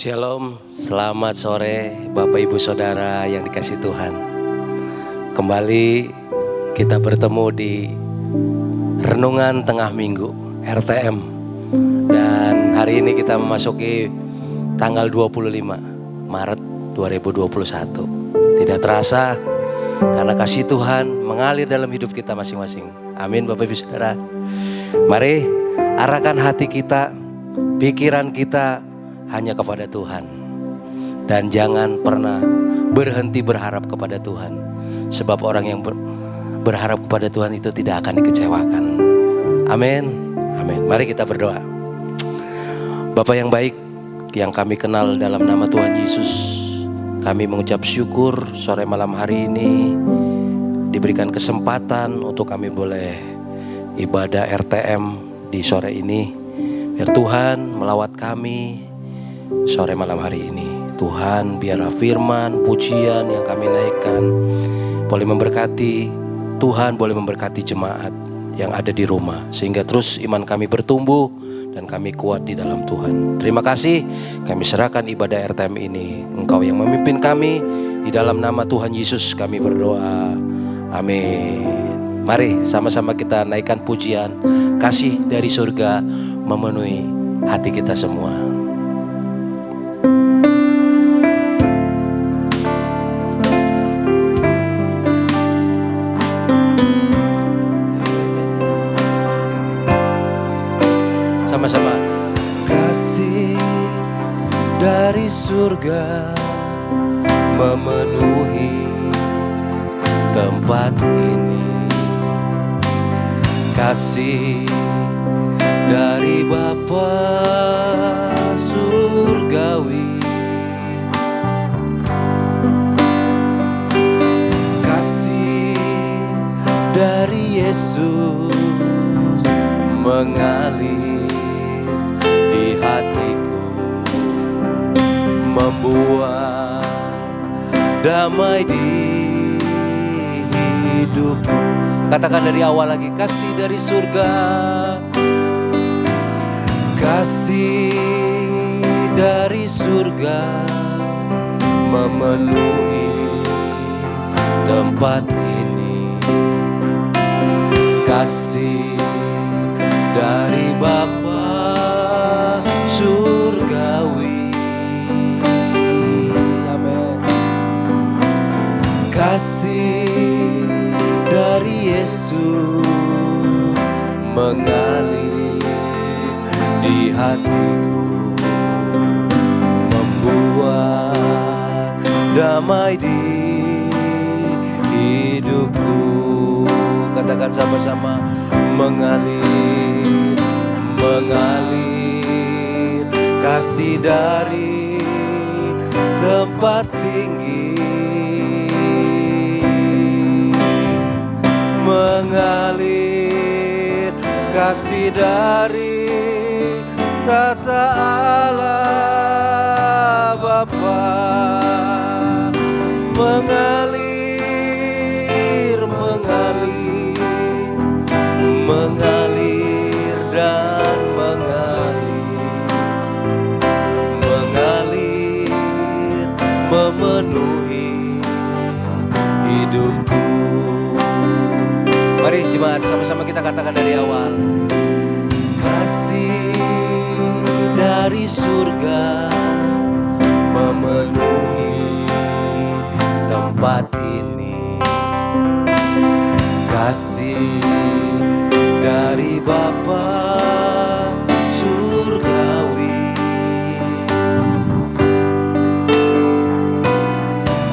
Shalom, selamat sore Bapak Ibu Saudara yang dikasihi Tuhan. Kembali kita bertemu di Renungan Tengah Minggu RTM. Dan hari ini kita memasuki tanggal 25 Maret 2021. Tidak terasa karena kasih Tuhan mengalir dalam hidup kita masing-masing. Amin Bapak Ibu Saudara. Mari arahkan hati kita, pikiran kita hanya kepada Tuhan. Dan jangan pernah berhenti berharap kepada Tuhan. Sebab orang yang berharap kepada Tuhan itu tidak akan dikecewakan. Amin. Amin. Mari kita berdoa. Bapa yang baik, yang kami kenal dalam nama Tuhan Yesus, kami mengucap syukur sore malam hari ini diberikan kesempatan untuk kami boleh ibadah RTM di sore ini. Biar Tuhan melawat kami sore malam hari ini. Tuhan, biarlah firman, pujian yang kami naikkan boleh memberkati Tuhan, boleh memberkati jemaat yang ada di rumah, sehingga terus iman kami bertumbuh dan kami kuat di dalam Tuhan. Terima kasih, kami serahkan ibadah RTM ini. Engkau yang memimpin kami, di dalam nama Tuhan Yesus kami berdoa. Amin. Mari sama-sama kita naikkan pujian, kasih dari surga memenuhi hati kita semua. Sama-sama. Kasih dari surga memenuhi tempat ini. Kasih dari Bapa surgawi. Kasih dari Yesus mengalir di hatiku, membuat damai di hidupku. Katakan dari awal lagi, kasih dari surga. Kasih dari surga memenuhi tempat ini. Kasih dari Bapa surgawi. Amin. Kasih dari Yesus mengalir di hatiku, membuat damai di hidupku. Katakan sama-sama, mengalir, mengalir kasih dari tempat tinggi. Mengalir kasih dari tata Allah Bapa. Mengalir, mengalir, mengalir dan mengalir, mengalir memenuhi hidupku. Mari jemaat sama-sama kita katakan dari awal. Kasih dari surga memenuhi tempat ini. Kasih dari Bapa surgawi.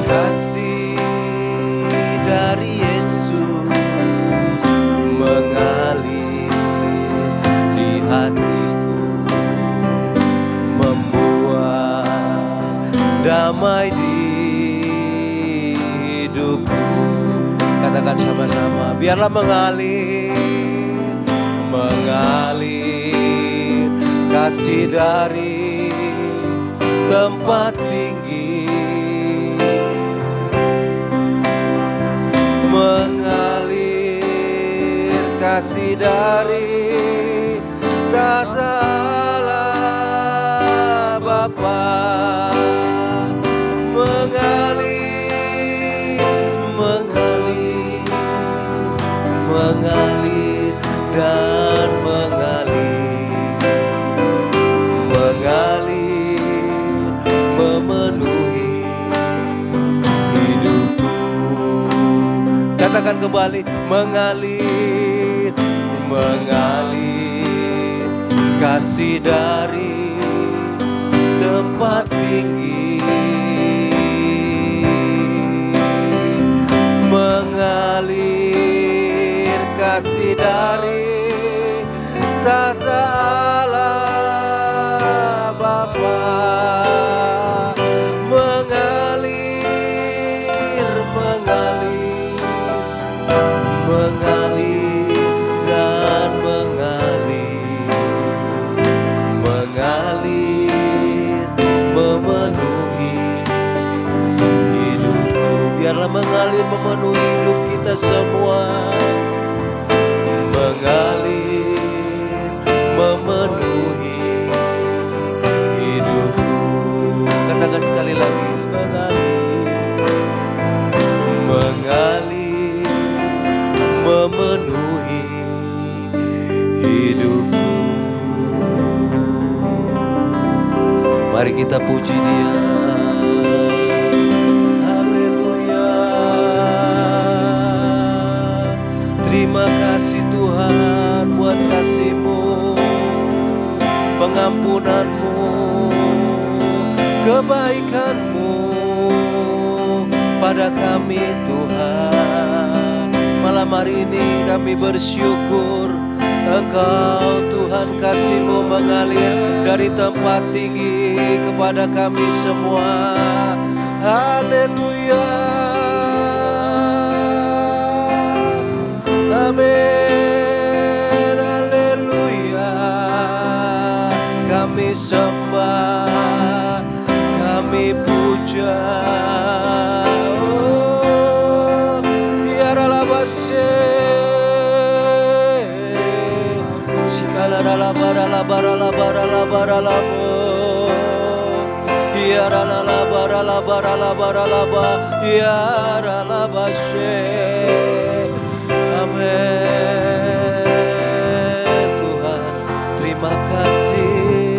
Kasih dari Yesus mengalir di hatiku, membuat damai di hidupku. Katakan sama-sama, biarlah mengalir, mengalir kasih dari tempat tinggi. Mengalir kasih dari tata Allah Bapa. mengalir dan mengalir, mengalir memenuhi hidupku. Katakan kembali, mengalir, mengalir kasih dari tempat tinggi, mengalir kasih dari tahta Allah Bapa, mengalir, mengalir, mengalir dan mengalir, mengalir memenuhi hidupku. Biarlah mengalir memenuhi hidup kita semua, mengalir memenuhi hidupku. Katakan sekali lagi, mengalir, mengalir memenuhi hidupku. Mari kita puji Dia. Haleluya. Terima kasih Tuhan buat kasih-Mu, pengampunan-Mu, kebaikan-Mu pada kami Tuhan. Malam hari ini kami bersyukur Engkau Tuhan, kasih-Mu mengalir dari tempat tinggi kepada kami semua. Haleluya. Amin. Haleluya. Kami sembah, kami puja. Oh, ya Ralabase. Sikala ralabara bara bara bara labo. Ya ralabara bara bara laba. Ya Ralabase. Amin. Tuhan, terima kasih,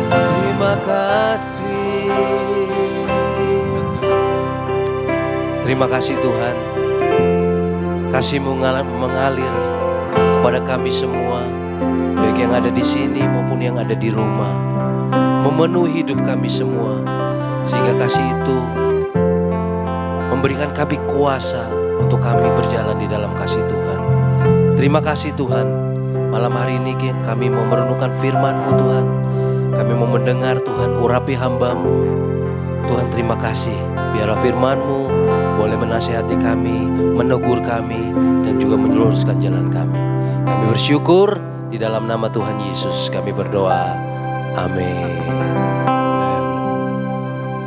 terima kasih, terima kasih Tuhan. Kasih-Mu mengalir kepada kami semua, baik yang ada di sini maupun yang ada di rumah, memenuhi hidup kami semua, sehingga kasih itu memberikan kami kuasa untuk kami berjalan di dalam kasih Tuhan. Terima kasih Tuhan, malam hari ini kami mau merenungkan firman-Mu Tuhan. Kami mau mendengar Tuhan, urapi hamba-Mu. Tuhan terima kasih, biarlah firman-Mu boleh menasihati kami, menegur kami, dan juga meluruskan jalan kami. Kami bersyukur di dalam nama Tuhan Yesus kami berdoa. Amin.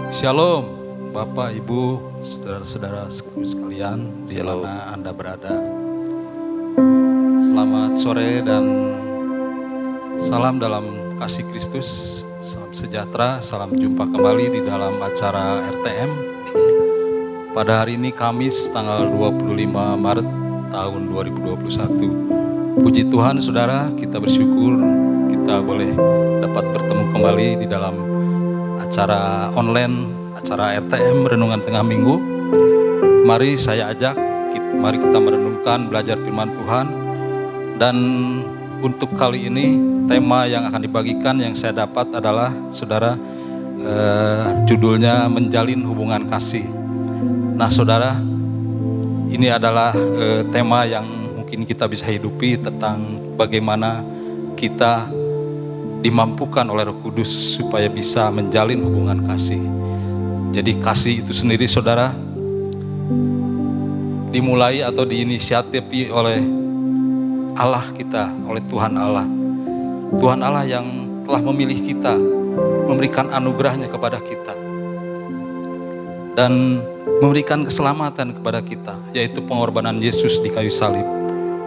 Shalom Bapak, Ibu, saudara-saudara sekalian di mana Anda berada. Selamat sore dan salam dalam kasih Kristus. Salam sejahtera, salam jumpa kembali di dalam acara RTM. Pada hari ini Kamis tanggal 25 Maret tahun 2021. Puji Tuhan saudara, kita bersyukur kita boleh dapat bertemu kembali di dalam acara online, acara RTM Renungan Tengah Minggu. Mari saya ajak, mari kita merenungkan, belajar firman Tuhan. Dan untuk kali ini tema yang akan dibagikan yang saya dapat adalah saudara, judulnya menjalin hubungan kasih. Nah saudara, ini adalah tema yang mungkin kita bisa hidupi tentang bagaimana kita dimampukan oleh Roh Kudus supaya bisa menjalin hubungan kasih. Jadi kasih itu sendiri saudara dimulai atau diinisiatifi oleh Allah kita, oleh Tuhan Allah. Tuhan Allah yang telah memilih kita, memberikan anugerahnya kepada kita, dan memberikan keselamatan kepada kita, yaitu pengorbanan Yesus di kayu salib,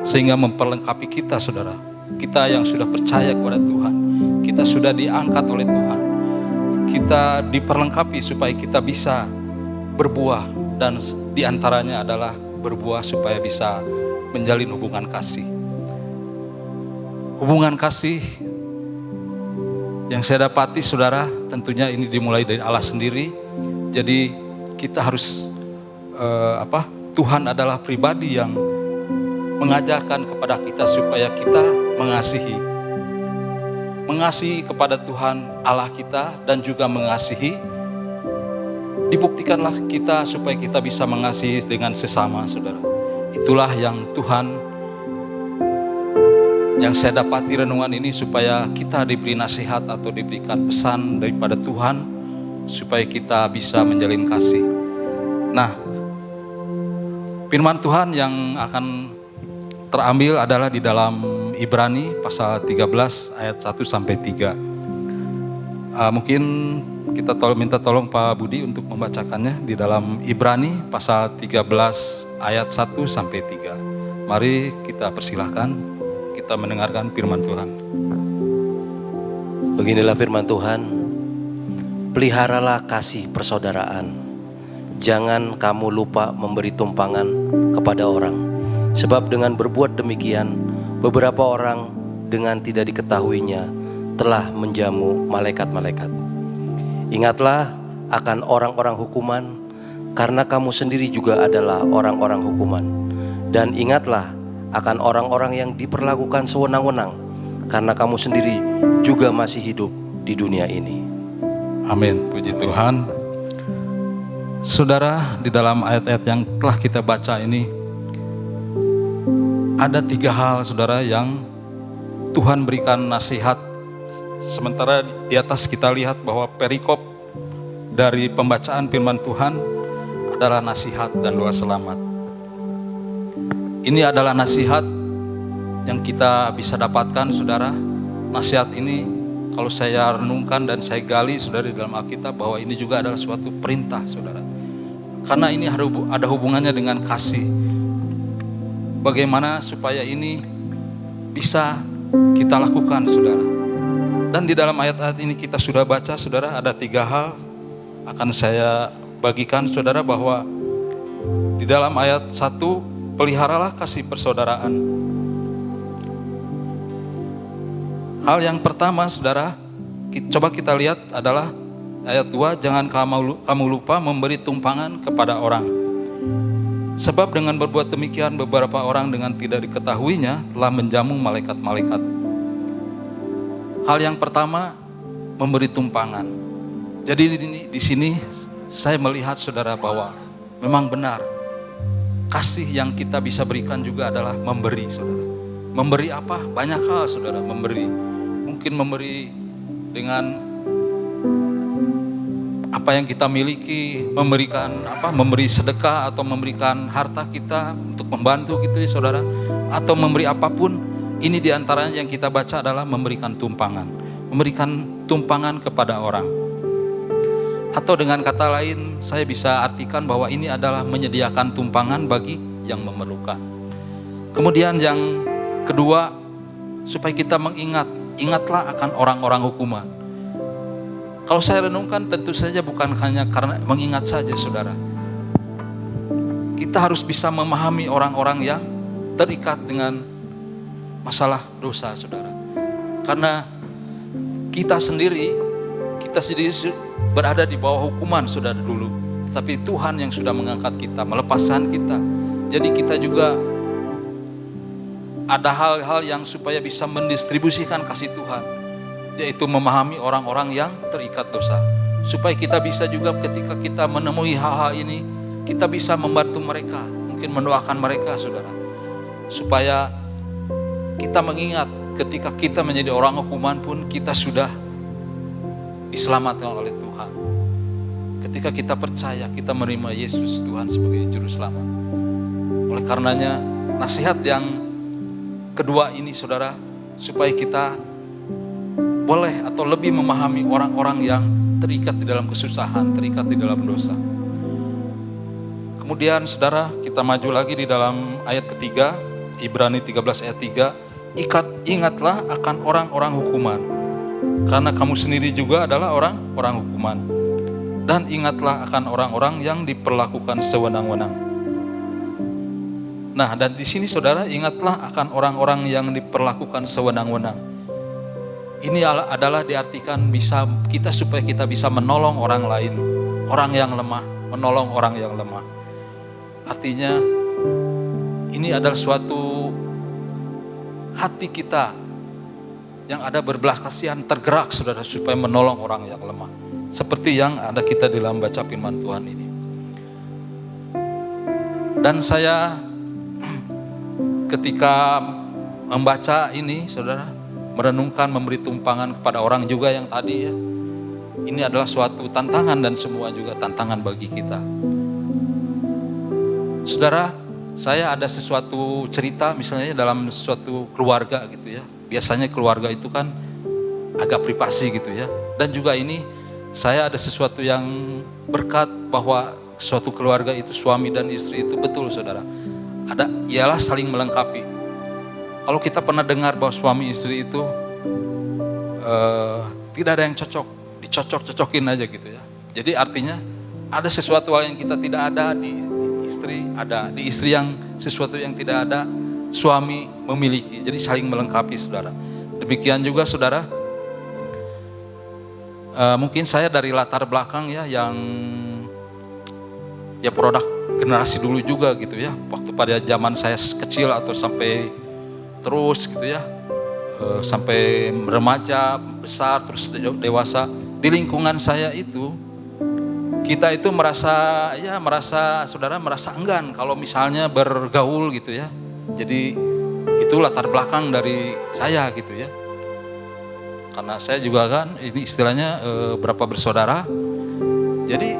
sehingga memperlengkapi kita saudara. Kita yang sudah percaya kepada Tuhan, kita sudah diangkat oleh Tuhan, kita diperlengkapi supaya kita bisa berbuah, dan diantaranya adalah berbuah supaya bisa menjalin hubungan kasih. Hubungan kasih yang saya dapati saudara, tentunya ini dimulai dari Allah sendiri. Jadi kita harus Tuhan adalah pribadi yang mengajarkan kepada kita supaya kita mengasihi kepada Tuhan Allah kita dan juga mengasihi. Dibuktikanlah kita supaya kita bisa mengasihi dengan sesama, saudara. Itulah yang Tuhan, yang saya dapati renungan ini, supaya kita diberi nasihat atau diberikan pesan daripada Tuhan supaya kita bisa menjalin kasih. Nah, firman Tuhan yang akan terambil adalah di dalam Ibrani pasal 13 ayat 1 sampai 3. Mungkin kita minta tolong Pak Budi untuk membacakannya di dalam Ibrani pasal 13 ayat 1 sampai 3. Mari kita persilahkan kita mendengarkan firman Tuhan. Beginilah firman Tuhan. Peliharalah kasih persaudaraan. Jangan kamu lupa memberi tumpangan kepada orang. Sebab dengan berbuat demikian, beberapa orang dengan tidak diketahuinya telah menjamu malaikat-malaikat. Ingatlah akan orang-orang hukuman, karena kamu sendiri juga adalah orang-orang hukuman. Dan ingatlah akan orang-orang yang diperlakukan sewenang-wenang, karena kamu sendiri juga masih hidup di dunia ini. Amin, puji Tuhan. Saudara, di dalam ayat-ayat yang telah kita baca ini, ada 3 hal saudara yang Tuhan berikan nasihat. Sementara di atas kita lihat bahwa perikop dari pembacaan firman Tuhan adalah nasihat dan doa selamat. Ini adalah nasihat yang kita bisa dapatkan, saudara. Nasihat ini kalau saya renungkan dan saya gali, saudara, di dalam Alkitab, bahwa ini juga adalah suatu perintah, saudara. Karena ini ada hubungannya dengan kasih. Bagaimana supaya ini bisa kita lakukan, saudara. Dan di dalam ayat-ayat ini kita sudah baca, saudara, ada 3 hal akan saya bagikan, saudara, bahwa di dalam ayat 1, peliharalah kasih persaudaraan. Hal yang pertama, saudara, coba kita lihat adalah ayat 2, jangan kamu lupa memberi tumpangan kepada orang. Sebab dengan berbuat demikian, beberapa orang dengan tidak diketahuinya telah menjamu malaikat-malaikat. Hal yang pertama, memberi tumpangan. Jadi di sini saya melihat, saudara, bahwa memang benar kasih yang kita bisa berikan juga adalah memberi, saudara. Memberi apa? Banyak hal, saudara, memberi. Mungkin memberi dengan apa yang kita miliki, memberi sedekah atau memberikan harta kita untuk membantu gitu ya, saudara. Atau memberi apapun. Ini diantaranya yang kita baca adalah memberikan tumpangan. Memberikan tumpangan kepada orang. Atau dengan kata lain, saya bisa artikan bahwa ini adalah menyediakan tumpangan bagi yang memerlukan. Kemudian yang kedua, supaya kita ingatlah akan orang-orang hukuman. Kalau saya renungkan, tentu saja bukan hanya karena mengingat saja, saudara. Kita harus bisa memahami orang-orang yang terikat dengan masalah dosa, saudara. Karena kita sendiri berada di bawah hukuman, saudara, dulu. Tapi Tuhan yang sudah mengangkat kita, melepaskan kita. Jadi kita juga ada hal-hal yang supaya bisa mendistribusikan kasih Tuhan, yaitu memahami orang-orang yang terikat dosa. Supaya kita bisa juga ketika kita menemui hal-hal ini, kita bisa membantu mereka, mungkin mendoakan mereka, saudara. Supaya kita mengingat ketika kita menjadi orang hukuman pun kita sudah diselamatkan oleh Tuhan. Ketika kita percaya, kita menerima Yesus Tuhan sebagai juru selamat. Oleh karenanya, nasihat yang kedua ini, saudara, supaya kita boleh atau lebih memahami orang-orang yang terikat di dalam kesusahan, terikat di dalam dosa. Kemudian, saudara, kita maju lagi di dalam ayat ketiga, Ibrani 13 ayat 3, ingatlah akan orang-orang hukuman, karena kamu sendiri juga adalah orang-orang hukuman. Dan ingatlah akan orang-orang yang diperlakukan sewenang-wenang. Nah, dan di sini saudara ingatlah akan orang-orang yang diperlakukan sewenang-wenang. Ini adalah diartikan supaya kita bisa menolong orang lain, orang yang lemah, menolong orang yang lemah. Artinya ini adalah suatu hati kita yang ada berbelas kasihan tergerak saudara supaya menolong orang yang lemah. Seperti yang ada kita di dalam baca firman Tuhan ini. Dan saya ketika membaca ini saudara, merenungkan, memberi tumpangan kepada orang juga yang tadi ya. Ini adalah suatu tantangan dan semua juga tantangan bagi kita. Saudara, saya ada sesuatu cerita misalnya dalam suatu keluarga gitu ya. Biasanya keluarga itu kan agak privasi gitu ya. Dan juga ini saya ada sesuatu yang berkat bahwa suatu keluarga itu suami dan istri itu betul saudara. Ialah saling melengkapi. Kalau kita pernah dengar bahwa suami istri itu tidak ada yang cocok, dicocok-cocokin aja gitu ya. Jadi artinya ada sesuatu hal yang kita tidak ada di istri, ada di istri yang sesuatu yang tidak ada suami memiliki. Jadi saling melengkapi saudara. Demikian juga saudara, mungkin saya dari latar belakang ya yang ya produk generasi dulu juga gitu ya. Waktu pada zaman saya kecil atau sampai terus gitu ya, sampai remaja, besar, terus dewasa. Di lingkungan saya itu, kita itu merasa enggan kalau misalnya bergaul gitu ya. Jadi itu latar belakang dari saya gitu ya. Karena saya juga kan ini istilahnya berapa bersaudara. Jadi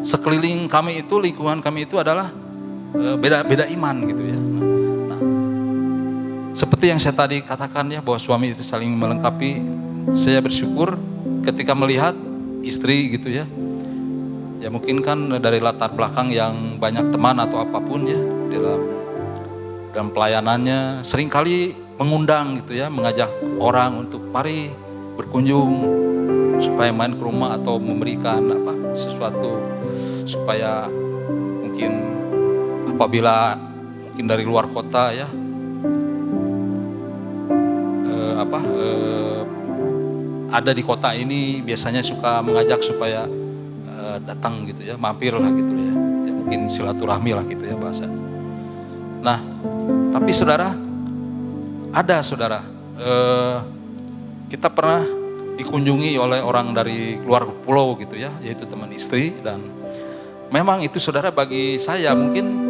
sekeliling kami itu, lingkungan kami itu adalah beda iman gitu ya. Nah, seperti yang saya tadi katakan ya, bahwa suami itu saling melengkapi. Saya bersyukur ketika melihat istri gitu ya. Ya mungkin kan dari latar belakang yang banyak teman atau apapun ya, dalam pelayanannya seringkali mengundang gitu ya, mengajak orang untuk mari berkunjung supaya main ke rumah atau memberikan sesuatu supaya mungkin apabila mungkin dari luar kota ya ada di kota ini biasanya suka mengajak supaya datang gitu ya, mampir lah gitu ya. Ya mungkin silaturahmi lah gitu ya bahasanya. Nah, tapi saudara, kita pernah dikunjungi oleh orang dari luar pulau gitu ya, yaitu teman istri, dan memang itu saudara bagi saya mungkin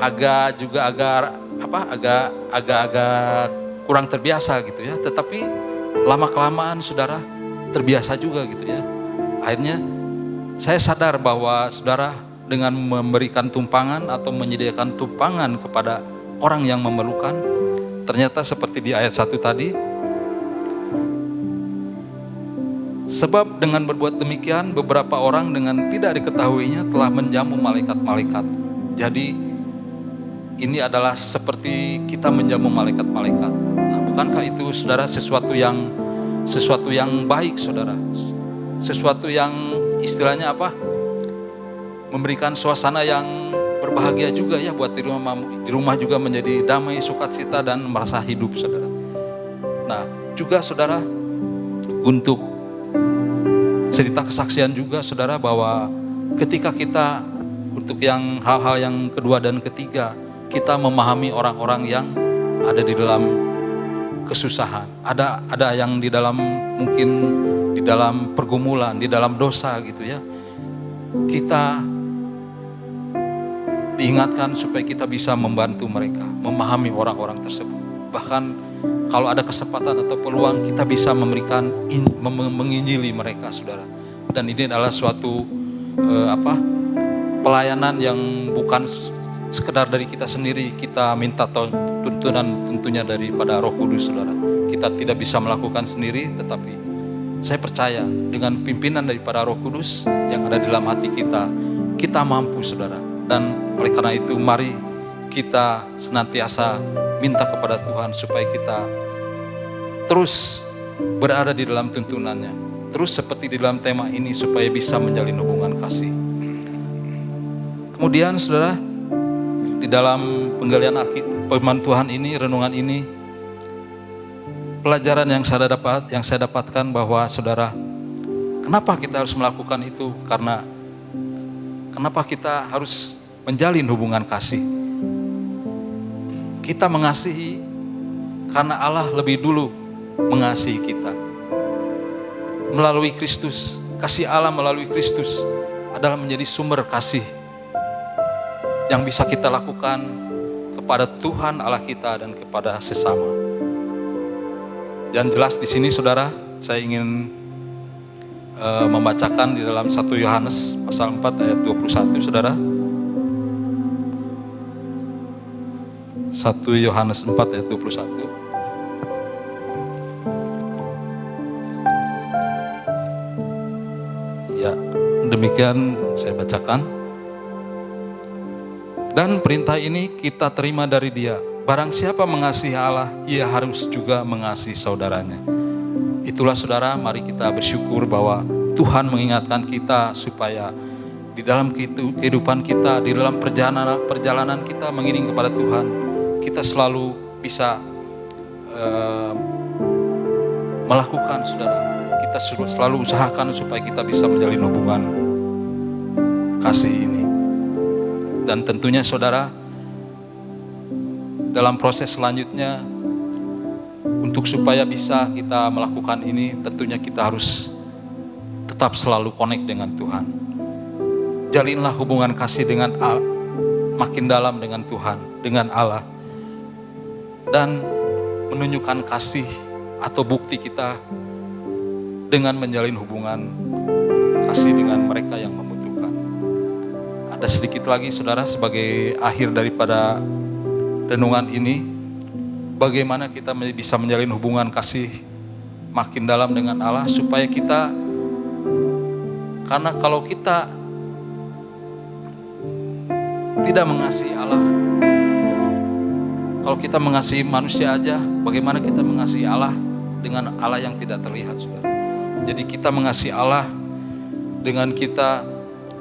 agak kurang terbiasa gitu ya, tetapi lama-kelamaan saudara terbiasa juga gitu ya. Akhirnya saya sadar bahwa saudara dengan memberikan tumpangan atau menyediakan tumpangan kepada orang yang memerlukan, ternyata seperti di ayat 1 tadi, sebab dengan berbuat demikian beberapa orang dengan tidak diketahuinya telah menjamu malaikat-malaikat. Jadi ini adalah seperti kita menjamu malaikat-malaikat. Nah, bukankah itu saudara sesuatu yang baik saudara? Sesuatu yang istilahnya memberikan suasana yang berbahagia juga ya buat di rumah juga menjadi damai, sukacita dan merasa hidup saudara. Nah, juga saudara untuk cerita kesaksian juga saudara bahwa ketika kita untuk yang hal-hal yang kedua dan ketiga, kita memahami orang-orang yang ada di dalam kesusahan, ada yang di dalam mungkin di dalam pergumulan, di dalam dosa gitu ya. Kita diingatkan supaya kita bisa membantu mereka, memahami orang-orang tersebut. Bahkan kalau ada kesempatan atau peluang, kita bisa memberikan menginjili mereka saudara. Dan ini adalah suatu pelayanan yang bukan sekedar dari kita sendiri, kita minta tuntunan tentunya daripada Roh Kudus saudara. Kita tidak bisa melakukan sendiri, tetapi saya percaya dengan pimpinan daripada Roh Kudus yang ada di dalam hati kita, kita mampu saudara. Dan oleh karena itu mari kita senantiasa minta kepada Tuhan supaya kita terus berada di dalam tuntunannya, terus seperti di dalam tema ini supaya bisa menjalin hubungan kasih. Kemudian saudara, di dalam penggalian firman Tuhan ini, renungan ini, pelajaran yang saya dapatkan bahwa saudara, kenapa kita harus melakukan itu? Karena kenapa kita harus menjalin hubungan kasih? Kita mengasihi karena Allah lebih dulu mengasihi kita. Melalui Kristus, kasih Allah melalui Kristus adalah menjadi sumber kasih yang bisa kita lakukan kepada Tuhan Allah kita dan kepada sesama. Dan jelas di sini saudara, saya ingin membacakan di dalam 1 Yohanes pasal 4 ayat 21 saudara. 1 Yohanes 4 ayat 21. Ya, demikian saya bacakan. Dan perintah ini kita terima dari Dia. Barang siapa mengasihi Allah, ia harus juga mengasihi saudaranya. Itulah saudara, mari kita bersyukur bahwa Tuhan mengingatkan kita supaya di dalam kehidupan kita, di dalam perjalanan kita mengiring kepada Tuhan, kita selalu bisa melakukan saudara. Kita selalu usahakan supaya kita bisa menjalin hubungan kasih ini. Dan tentunya saudara, dalam proses selanjutnya, untuk supaya bisa kita melakukan ini, tentunya kita harus tetap selalu connect dengan Tuhan. Jalinlah hubungan kasih dengan makin dalam dengan Tuhan, dengan Allah. Dan menunjukkan kasih atau bukti kita dengan menjalin hubungan kasih dengan mereka yang membutuhkan. Ada sedikit lagi saudara sebagai akhir daripada renungan ini, bagaimana kita bisa menjalin hubungan kasih makin dalam dengan Allah supaya kita, karena kalau kita tidak mengasihi Allah, kalau kita mengasihi manusia aja, bagaimana kita mengasihi Allah dengan Allah yang tidak terlihat saudara. Jadi kita mengasihi Allah dengan kita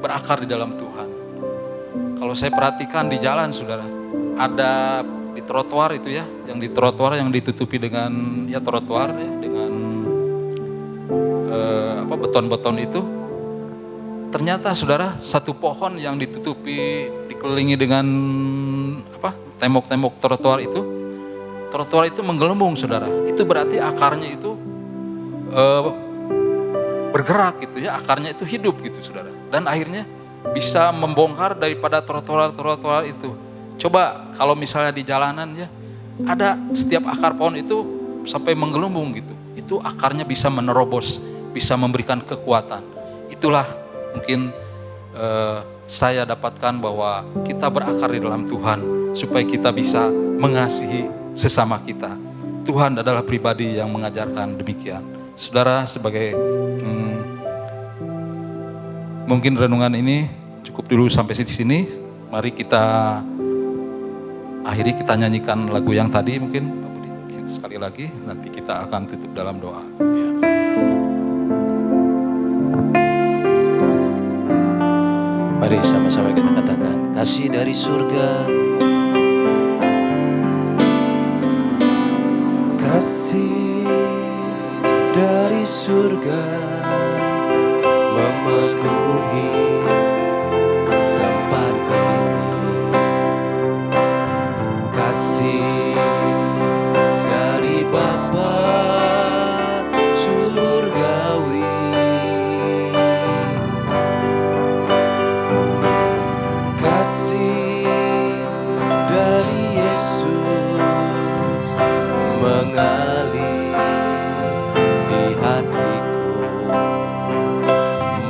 berakar di dalam Tuhan. Kalau saya perhatikan di jalan saudara, ada di trotoar itu ya, yang di trotoar yang ditutupi dengan ya trotoar ya, dengan beton-beton itu. Ternyata saudara, satu pohon yang ditutupi, dikelilingi dengan tembok-tembok trotoar itu menggelembung saudara. Itu berarti akarnya itu bergerak gitu ya, akarnya itu hidup gitu saudara. Dan akhirnya bisa membongkar daripada trotoar-trotoar itu. Coba kalau misalnya di jalanan ya, ada setiap akar pohon itu sampai menggelembung gitu. Itu akarnya bisa menerobos, bisa memberikan kekuatan. Itulah mungkin saya dapatkan bahwa kita berakar di dalam Tuhan supaya kita bisa mengasihi sesama kita. Tuhan adalah pribadi yang mengajarkan demikian. Saudara, sebagai mungkin renungan ini cukup dulu sampai di sini. Mari kita akhiri, kita nyanyikan lagu yang tadi mungkin sekali lagi. Nanti kita akan tutup dalam doa. Mari sama-sama kita katakan, kasih dari surga, kasih dari surga memenuhi tempat ini. Kasih dari Bapa surgawi, kasih dari Yesus mengalir di hatiku,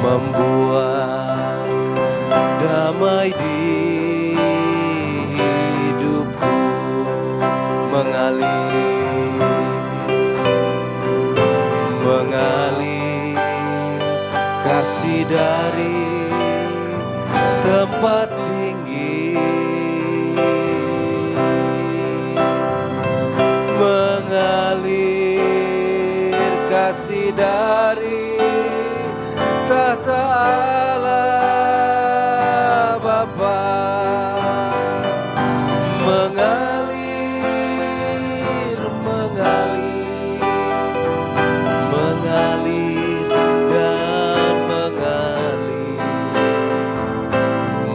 membuat damai di hidupku, mengalir kasih dari tempat tinggi, mengalir kasih dari tahta Allah Bapa,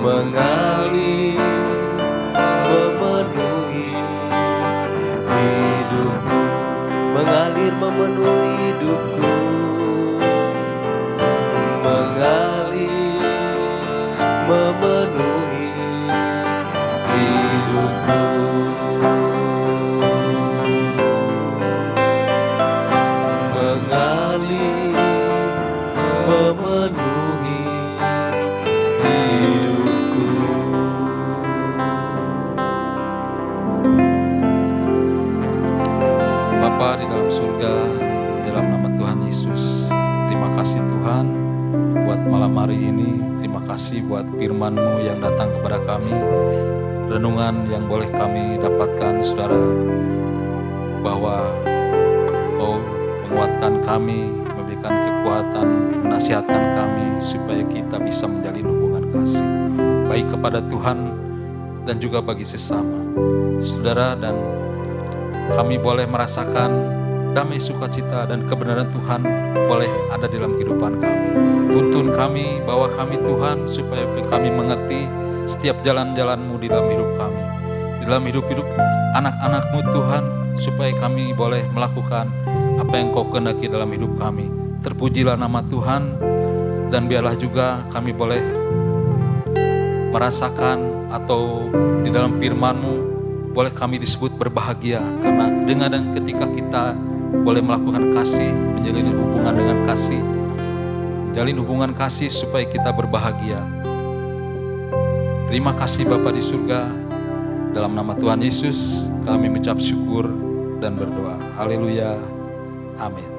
mengalir memenuhi hidupku, mengalir memenuhi hidupku, mengalir memenuhi hidupku, mengalir memenuhi hidupku. Bapa di dalam surga, dalam nama Tuhan Yesus, terima kasih Tuhan buat malam hari ini. Terima kasih buat firman-Mu yang datang kepada kami, renungan yang boleh kami dapatkan, saudara, bahwa Engkau menguatkan kami, memberikan kekuatan, menasihatkan kami supaya kita bisa menjalin hubungan kasih baik kepada Tuhan dan juga bagi sesama, saudara. Dan kami boleh merasakan damai, sukacita, dan kebenaran Tuhan boleh ada dalam kehidupan kami. Tuntun kami, bawa kami Tuhan, supaya kami mengerti setiap jalan-jalan-Mu di dalam hidup kami, di dalam hidup-hidup anak-anak-Mu Tuhan, supaya kami boleh melakukan apa yang Kau kehendaki dalam hidup kami. Terpujilah nama Tuhan, dan biarlah juga kami boleh merasakan atau di dalam firman-Mu boleh kami disebut berbahagia, karena dengan dan ketika kita boleh melakukan kasih, menjalin hubungan dengan kasih, jalin hubungan kasih supaya kita berbahagia. Terima kasih Bapa di surga, dalam nama Tuhan Yesus kami mengucap syukur dan berdoa. Haleluya, amin.